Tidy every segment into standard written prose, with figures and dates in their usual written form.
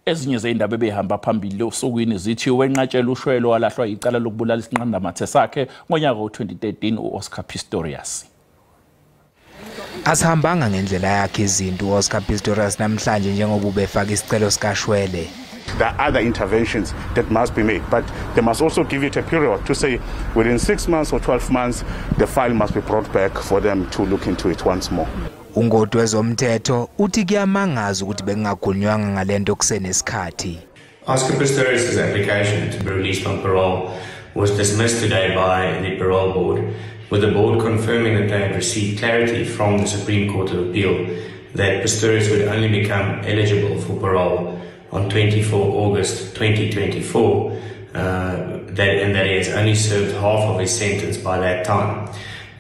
Ezinye zeindaba ebehamba phambili osukwini zithi wenqatshela ushwele walahlwa icala lokubulala isinqandamathe sakhe ngonyaka we-2013 uOscar Pistorius. Asihambanga ngendlela yakhe izinto uOscar Pistorius namhlanje njengoba ubefaka isicelo sikashwele. There are other interventions that must be made, but they must also give it a period to say within 6 months or 12 months the file must be brought back for them to look into it once more. Ungoti wezomthetho uthi kuyamangaza ukuthi bengagunywanga ngalento kusenesikhathi. Oscar Pistorius' application to be released on parole was dismissed today by the parole board, with the board confirming that they had received clarity from the Supreme Court of Appeal that Pistorius would only become eligible for parole on 24 August 2024, and that he has only served half of his sentence by that time.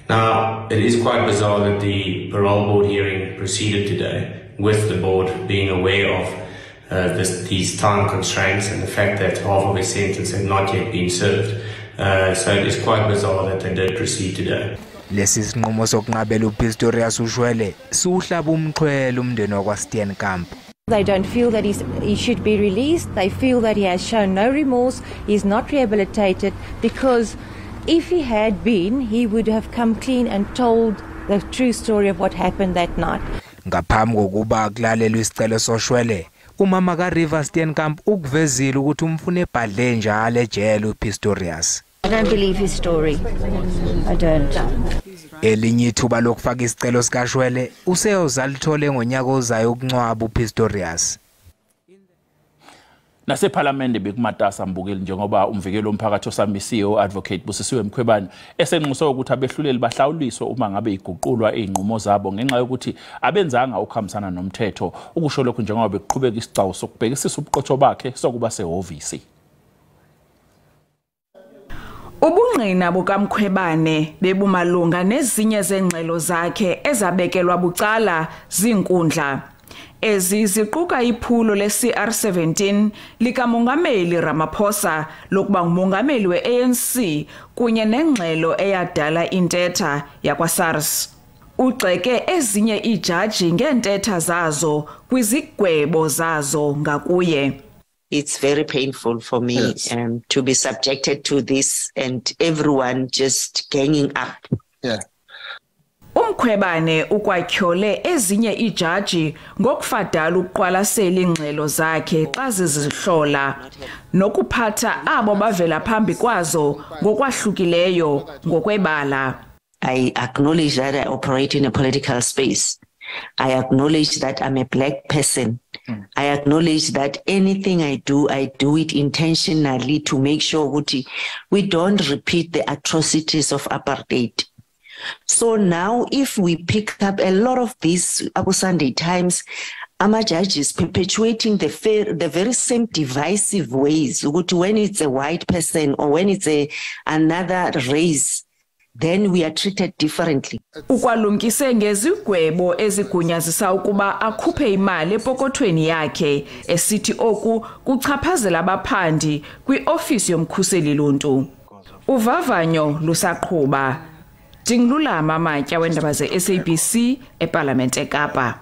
Now, it is quite bizarre that the parole board hearing proceeded today with the board being aware of these time constraints and the fact that half of his sentence had not yet been served. So it is quite bizarre that they did proceed today. Lesi sinqumo sokunqabela uPistorius ushwele siuhlaba umxhwele umndeni wakwaSteenkamp. They don't feel that he should be released. They feel that he has shown no remorse. He's not rehabilitated, because if he had been, he would have come clean and told the true story of what happened that night. Ngaphambi kokuba kulalelwe isicelo soshwele, umama kaRiver Steenkamp ukuvezile ukuthi umfune ebhadle njalo ejele uPistorius. I don't believe his story. I don't. Elinye ithuba lokufaka isicelo sikashwele useyozalithole ngonyaka ozayo ukungcwaba uPistorius. Nasephalamende bekumatasa mbukeli njengoba umvikeli womphakathi osamisiwe uadvocate Busisiwe umkhwebane esenxuso ukuthi abehluleli bahlawuliswe uma ngabe iguqulwa einqumo zabo ngenxa yokuthi abenzanga ukuhambisana nomthetho. Ukusho lokhu njengoba bekuqhubeka isicelo sokubhekisisa ubuqotho bakhe sokuba sehhovisi. Ubungqina bukamkhwebane bebumalunga nezinye zengxelo zakhe ezabekelwa bucala zinkundla. Ezi ziquka iphulo le-CR17 likamongameli Ramaphosa lokuba ngumongameli we-ANC kunye nengxelo eyadala intetha yakwa-SARS. Ugxeke ezinye ijaji ngentetha zazo kwizigwebo zazo ngakuye. It's very painful for me to be subjected to this and everyone just ganging up. Yeah. Umkhwebane ukwatyhole ezinye ijaji ngokufadala ukuqwalasela ingxelo zakhe xa zizihlola nokuphatha abo bavela phambi kwazo ngokwahlukileyo ngokwebala. I acknowledge that I operate in a political space. I acknowledge that I'm a black person. I acknowledge that anything I do it intentionally to make sure we don't repeat the atrocities of apartheid. So now if we pick up a lot of these Abu Sunday Times, judges perpetuating the very same divisive ways, when it's a white person or when it's another race, then we are treated differently. Ukwalumkise ngezigwebo ezigunyazisa ukuba akhuphe imali epokothweni yakhe esithi oku kuchaphazela abaphandi kwi-ofisi yomkhuseli lontu. Uvavanyo lusaqhuba. Dingilulama Matya wendaba ze-SABC eParlamente eKapa.